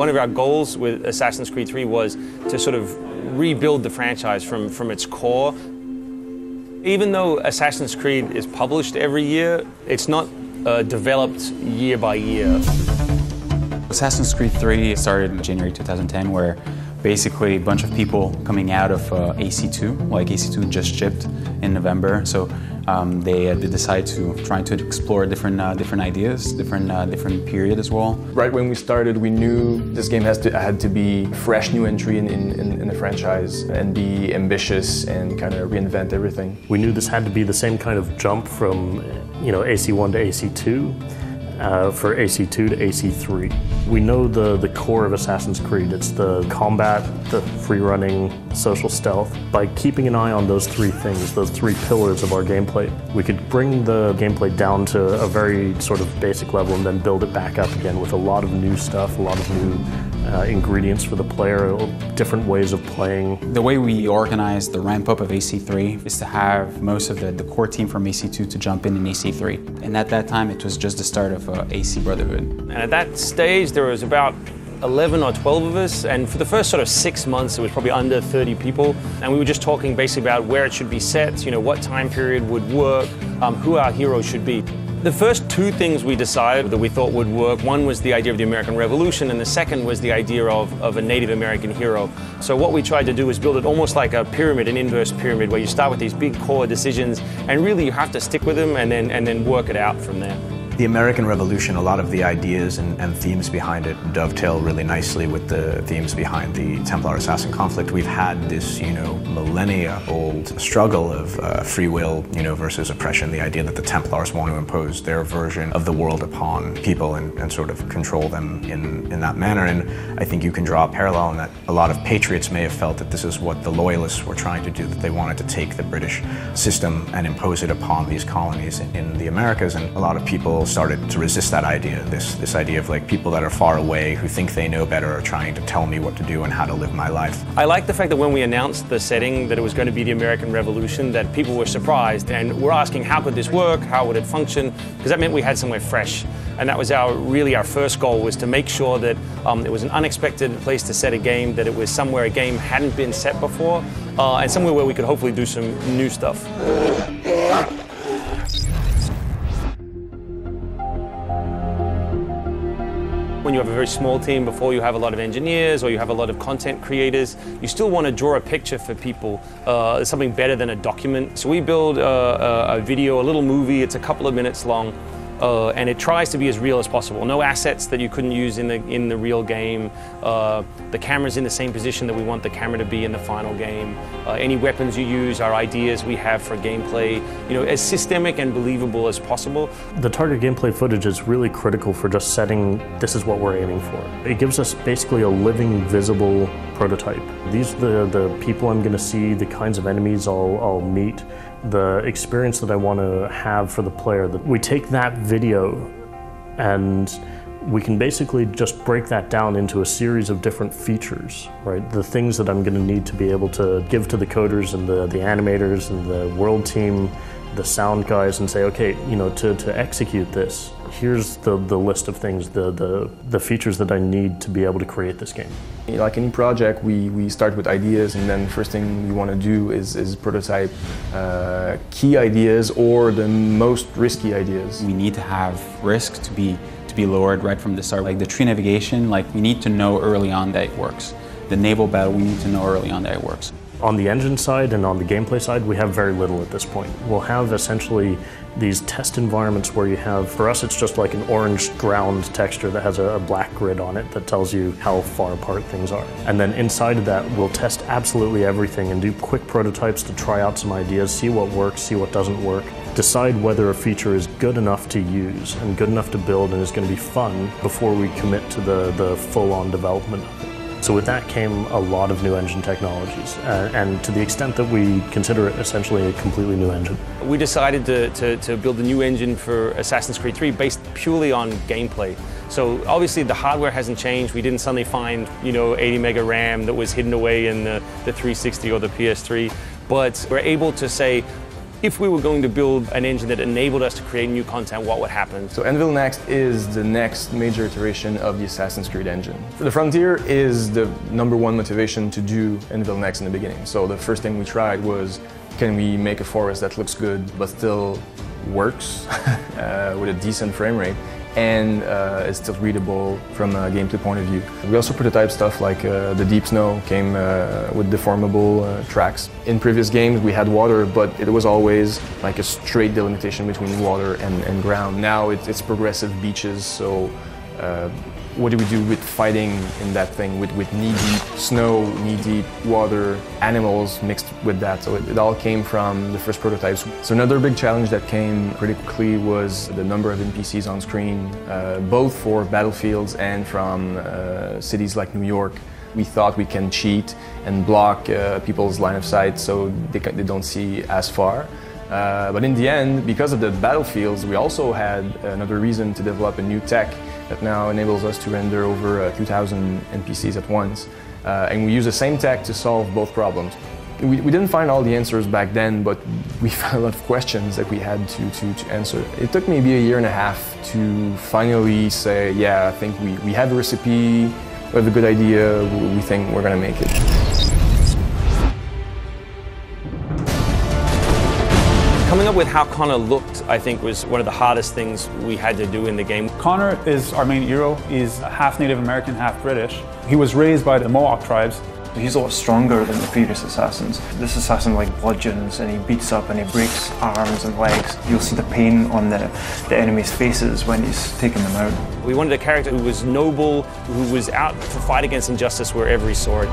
One of our goals with Assassin's Creed 3 was to sort of rebuild the franchise from its core. Even though Assassin's Creed is published every year, it's not developed year by year. Assassin's Creed 3 started in January 2010, where basically a bunch of people coming out of AC2, like AC2 just shipped in November, so they decided to try to explore different ideas, different period as well. Right when we started, we knew this game had to be a fresh new entry in the franchise and be ambitious and kind of reinvent everything. We knew this had to be the same kind of jump from, AC1 to AC2. For AC2 to AC3. We know the core of Assassin's Creed. It's the combat, the free-running, social stealth. By keeping an eye on those three things, those three pillars of our gameplay, we could bring the gameplay down to a very sort of basic level and then build it back up again with a lot of new stuff, a lot of new ingredients for the player, different ways of playing. The way we organized the ramp-up of AC3 is to have most of the core team from AC2 to jump in AC3. And at that time, it was just the start of AC Brotherhood. And at that stage, there was about 11 or 12 of us, and for the first sort of 6 months, it was probably under 30 people. And we were just talking basically about where it should be set, what time period would work, who our heroes should be. The first two things we decided that we thought would work, one was the idea of the American Revolution, and the second was the idea of a Native American hero. So what we tried to do was build it almost like a pyramid, an inverse pyramid, where you start with these big core decisions, and really you have to stick with them and then work it out from there. The American Revolution, a lot of the ideas and themes behind it dovetail really nicely with the themes behind the Templar-Assassin conflict. We've had this, millennia-old struggle of free will, versus oppression. The idea that the Templars want to impose their version of the world upon people and sort of control them in that manner. And I think you can draw a parallel in that a lot of patriots may have felt that this is what the Loyalists were trying to do, that they wanted to take the British system and impose it upon these colonies in the Americas. And a lot of people started to resist that idea, this idea of like people that are far away who think they know better are trying to tell me what to do and how to live my life. I like the fact that when we announced the setting that it was going to be the American Revolution, that people were surprised and were asking how could this work, how would it function, because that meant we had somewhere fresh. And that was really our first goal, was to make sure that it was an unexpected place to set a game, that it was somewhere a game hadn't been set before, and somewhere where we could hopefully do some new stuff. When you have a very small team, before you have a lot of engineers or you have a lot of content creators, you still want to draw a picture for people, something better than a document. So we build a video, a little movie, it's a couple of minutes long, and it tries to be as real as possible. No assets that you couldn't use in the real game. The camera's in the same position that we want the camera to be in the final game. Any weapons you use are ideas we have for gameplay, as systemic and believable as possible. The target gameplay footage is really critical for just setting, this is what we're aiming for. It gives us basically a living, visible prototype. These are the people I'm going to see, the kinds of enemies I'll meet, the experience that I want to have for the player. We take that video and we can basically just break that down into a series of different features, right? The things that I'm going to need to be able to give to the coders and the animators and the world team, the sound guys, and say, okay, to execute this, here's the list of things, the features that I need to be able to create this game. Like any project, we start with ideas, and then the first thing we want to do is prototype key ideas or the most risky ideas. We need to have risk to be lowered right from the start. Like the tree navigation, we need to know early on that it works. The naval battle, we need to know early on that it works. On the engine side and on the gameplay side, we have very little at this point. We'll have essentially these test environments where you have, for us it's just like an orange ground texture that has a black grid on it that tells you how far apart things are. And then inside of that, we'll test absolutely everything and do quick prototypes to try out some ideas, see what works, see what doesn't work, decide whether a feature is good enough to use and good enough to build and is going to be fun before we commit to the full-on development of it. So with that came a lot of new engine technologies, and to the extent that we consider it essentially a completely new engine. We decided to build a new engine for Assassin's Creed 3 based purely on gameplay. So obviously the hardware hasn't changed. We didn't suddenly find 80 mega RAM that was hidden away in the 360 or the PS3, but we're able to say, if we were going to build an engine that enabled us to create new content, what would happen? So Anvil Next is the next major iteration of the Assassin's Creed engine. The Frontier is the #1 motivation to do Anvil Next in the beginning. So the first thing we tried was, can we make a forest that looks good but still works with a decent frame rate and is still readable from a gameplay point of view. We also prototype stuff like the Deep Snow came with deformable tracks. In previous games we had water, but it was always like a straight delimitation between water and ground. Now it's progressive beaches, so what do we do with fighting in that thing with knee-deep snow, knee-deep water, animals mixed with that? So it all came from the first prototypes. So another big challenge that came pretty quickly was the number of NPCs on screen, both for battlefields and from cities like New York. We thought we can cheat and block people's line of sight so they don't see as far. But in the end, because of the battlefields, we also had another reason to develop a new tech that now enables us to render over 2,000 NPCs at once. And we use the same tech to solve both problems. We didn't find all the answers back then, but we found a lot of questions that we had to answer. It took maybe a year and a half to finally say, yeah, I think we have a recipe, we have a good idea, we think we're gonna make it. Coming up with how Connor looked, I think, was one of the hardest things we had to do in the game. Connor is our main hero. He's half Native American, half British. He was raised by the Mohawk tribes. He's a lot stronger than the previous assassins. This assassin like bludgeons and he beats up and he breaks arms and legs. You'll see the pain on the enemy's faces when he's taking them out. We wanted a character who was noble, who was out to fight against injustice wherever he saw it.